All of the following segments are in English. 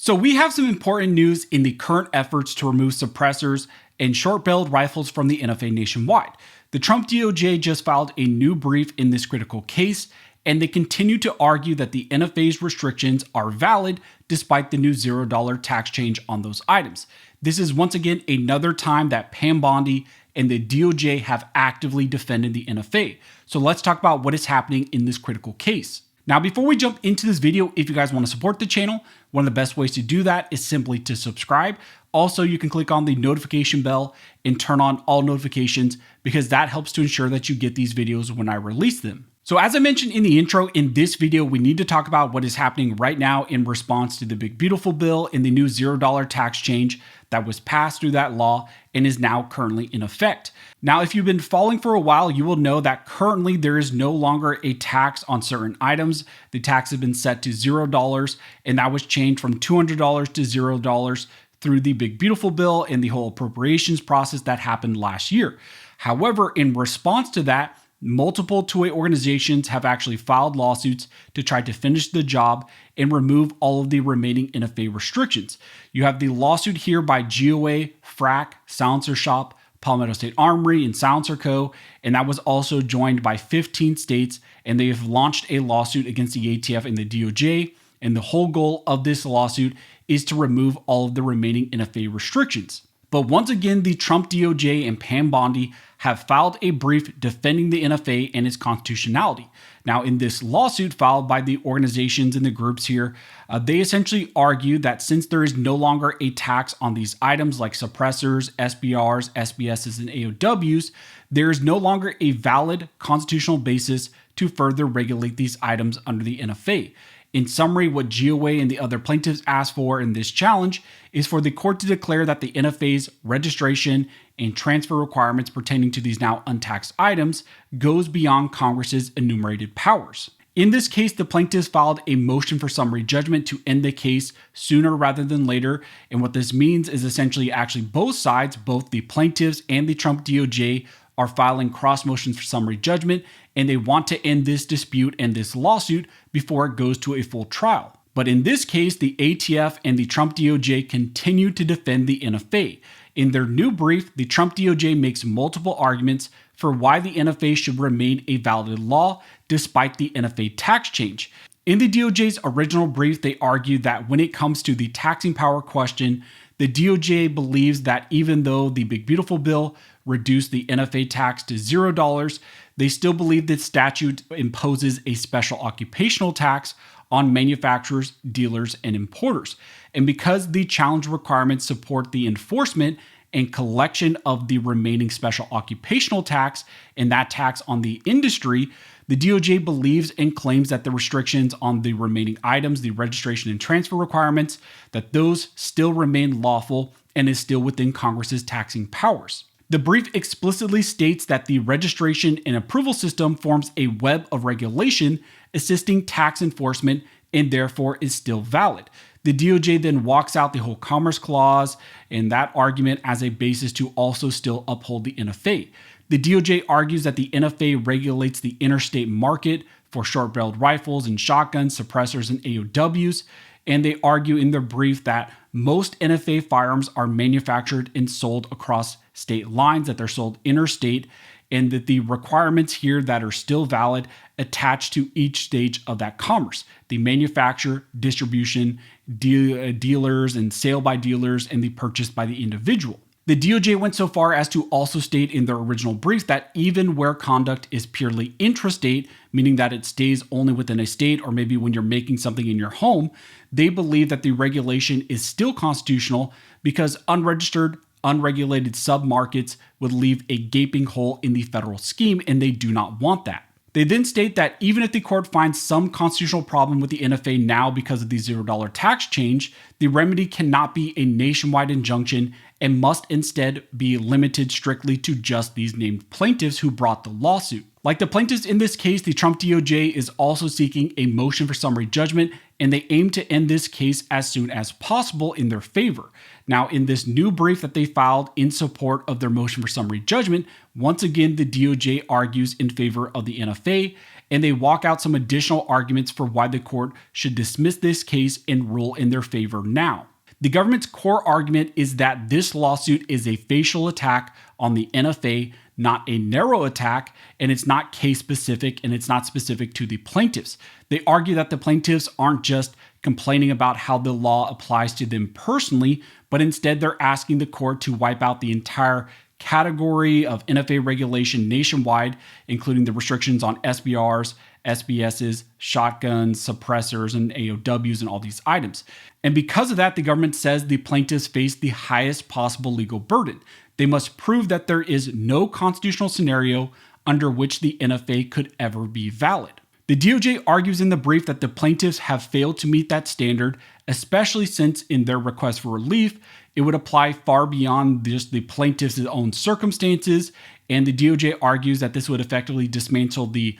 So we have some important news in the current efforts to remove suppressors and short-barreled rifles from the NFA nationwide. The Trump DOJ just filed a new brief in this critical case, and they continue to argue that the NFA's restrictions are valid despite the new $0 tax change on those items. This is once again another time that Pam Bondi and the DOJ have actively defended the NFA. So let's talk about what is happening in this critical case. Now, before we jump into this video, if you guys want to support the channel, one of the best ways to do that is simply to subscribe. Also, you can click on the notification bell and turn on all notifications because that helps to ensure that you get these videos when I release them. So as I mentioned in the intro, in this video, we need to talk about what is happening right now in response to the Big Beautiful Bill and the new $0 tax change that was passed through that law and is now currently in effect. Now, if you've been following for a while, you will know that currently there is no longer a tax on certain items. The tax has been set to $0, and that was changed from $200 to $0 through the Big Beautiful Bill and the whole appropriations process that happened last year. However, in response to that, multiple toy organizations have actually filed lawsuits to try to finish the job and remove all of the remaining NFA restrictions. You have the lawsuit here by GOA, FRAC, Silencer Shop, Palmetto State Armory, and Silencer Co., and that was also joined by 15 states, and they have launched a lawsuit against the ATF and the DOJ, and the whole goal of this lawsuit is to remove all of the remaining NFA restrictions. But once again, the Trump DOJ and Pam Bondi have filed a brief defending the NFA and its constitutionality. Now, in this lawsuit filed by the organizations and the groups here, they essentially argue that since there is no longer a tax on these items like suppressors, SBRs, SBSs, and AOWs, there is no longer a valid constitutional basis to further regulate these items under the NFA. In summary, what GOA and the other plaintiffs asked for in this challenge is for the court to declare that the NFA's registration and transfer requirements pertaining to these now untaxed items goes beyond Congress's enumerated powers. In this case, the plaintiffs filed a motion for summary judgment to end the case sooner rather than later. And what this means is essentially actually both sides, both the plaintiffs and the Trump DOJ, are filing cross motions for summary judgment, and they want to end this dispute and this lawsuit before it goes to a full trial. But in this case, the ATF and the Trump DOJ continue to defend the NFA. In their new brief, the Trump DOJ makes multiple arguments for why the NFA should remain a valid law despite the NFA tax change. In the DOJ's original brief, they argued that when it comes to the taxing power question, the DOJ believes that even though the Big Beautiful Bill reduced the NFA tax to $0, they still believe that statute imposes a special occupational tax on manufacturers, dealers, and importers. And because the challenge requirements support the enforcement and collection of the remaining special occupational tax and that tax on the industry, the DOJ believes and claims that the restrictions on the remaining items, the registration and transfer requirements, that those still remain lawful and is still within Congress's taxing powers. The brief explicitly states that the registration and approval system forms a web of regulation assisting tax enforcement and therefore is still valid. The DOJ then walks out the whole Commerce Clause and that argument as a basis to also still uphold the NFA. The DOJ argues that the NFA regulates the interstate market for short-barreled rifles and shotguns, suppressors, and AOWs, and they argue in their brief that most NFA firearms are manufactured and sold across state lines, that they're sold interstate, and that the requirements here that are still valid attach to each stage of that commerce: the manufacture, distribution, dealers, and sale by dealers, and the purchase by the individual. The DOJ went so far as to also state in their original brief that even where conduct is purely intrastate, meaning that it stays only within a state or maybe when you're making something in your home, they believe that the regulation is still constitutional because unregistered, unregulated submarkets would leave a gaping hole in the federal scheme, and they do not want that. They then state that even if the court finds some constitutional problem with the NFA now because of the $0 tax change, the remedy cannot be a nationwide injunction and must instead be limited strictly to just these named plaintiffs who brought the lawsuit. Like the plaintiffs in this case, the Trump DOJ is also seeking a motion for summary judgment, and they aim to end this case as soon as possible in their favor. Now, in this new brief that they filed in support of their motion for summary judgment, once again, the DOJ argues in favor of the NFA, and they walk out some additional arguments for why the court should dismiss this case and rule in their favor now. The government's core argument is that this lawsuit is a facial attack on the NFA, not a narrow attack, and it's not case specific and it's not specific to the plaintiffs. They argue that the plaintiffs aren't just complaining about how the law applies to them personally, but instead they're asking the court to wipe out the entire category of NFA regulation nationwide, including the restrictions on SBRs, SBSs, shotguns, suppressors, and AOWs, and all these items. And because of that, the government says the plaintiffs face the highest possible legal burden. They must prove that there is no constitutional scenario under which the NFA could ever be valid. The DOJ argues in the brief that the plaintiffs have failed to meet that standard, especially since in their request for relief, it would apply far beyond just the plaintiff's own circumstances, and the DOJ argues that this would effectively dismantle the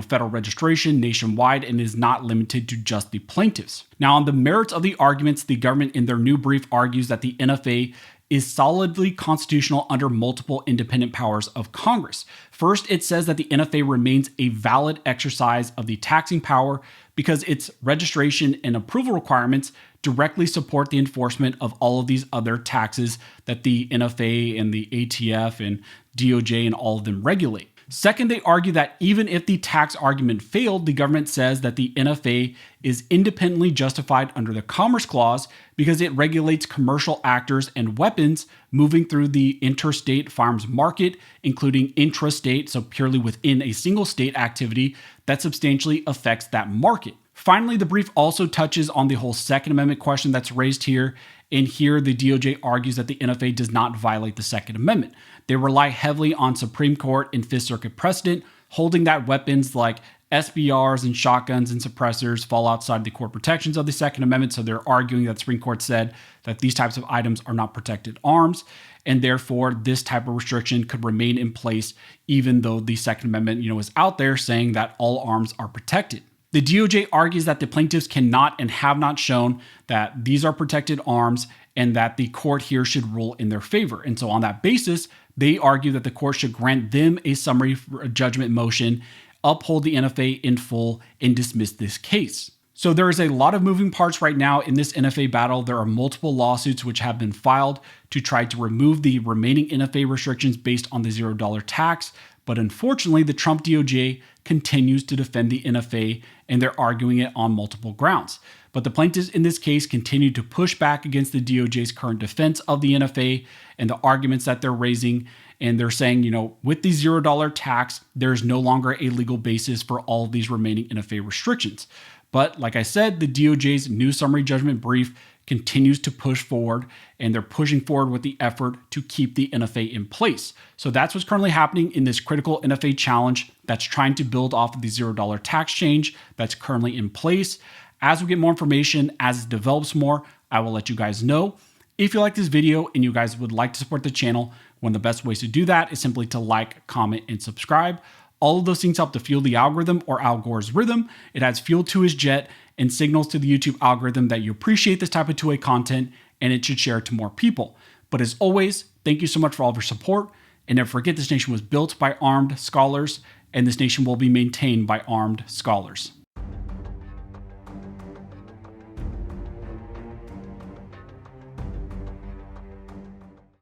federal registration nationwide and is not limited to just the plaintiffs. Now, on the merits of the arguments, the government in their new brief argues that the NFA is solidly constitutional under multiple independent powers of Congress. First, it says that the NFA remains a valid exercise of the taxing power because its registration and approval requirements directly support the enforcement of all of these other taxes that the NFA and the ATF and DOJ and all of them regulate. Second, they argue that even if the tax argument failed, the government says that the NFA is independently justified under the Commerce Clause because it regulates commercial actors and weapons moving through the interstate firearms market, including intrastate, so purely within a single state activity that substantially affects that market. Finally, the brief also touches on the whole Second Amendment question that's raised here. And here, the DOJ argues that the NFA does not violate the Second Amendment. They rely heavily on Supreme Court and Fifth Circuit precedent, holding that weapons like SBRs and shotguns and suppressors fall outside the core protections of the Second Amendment. So they're arguing that the Supreme Court said that these types of items are not protected arms, and therefore this type of restriction could remain in place even though the Second Amendment, is out there saying that all arms are protected. The DOJ argues that the plaintiffs cannot and have not shown that these are protected arms and that the court here should rule in their favor. And so on that basis, they argue that the court should grant them a summary judgment motion, uphold the NFA in full, and dismiss this case. So there is a lot of moving parts right now in this NFA battle. There are multiple lawsuits which have been filed to try to remove the remaining NFA restrictions based on the $0 tax. But unfortunately, the Trump DOJ continues to defend the NFA, and they're arguing it on multiple grounds. But the plaintiffs in this case continue to push back against the DOJ's current defense of the NFA and the arguments that they're raising. And they're saying, with the $0 tax, there's no longer a legal basis for all of these remaining NFA restrictions. But like I said, the DOJ's new summary judgment brief continues to push forward, and they're pushing forward with the effort to keep the NFA in place. So that's what's currently happening in this critical NFA challenge that's trying to build off of the $0 tax change that's currently in place. As we get more information, as it develops more, I will let you guys know. If you like this video and you guys would like to support the channel, one of the best ways to do that is simply to like, comment, and subscribe. All of those things help to fuel the algorithm, or Al Gore's rhythm. It adds fuel to his jet and signals to the YouTube algorithm that you appreciate this type of 2A content, and it should share it to more people. But as always, thank you so much for all of your support. And never forget, this nation was built by armed scholars, and this nation will be maintained by armed scholars.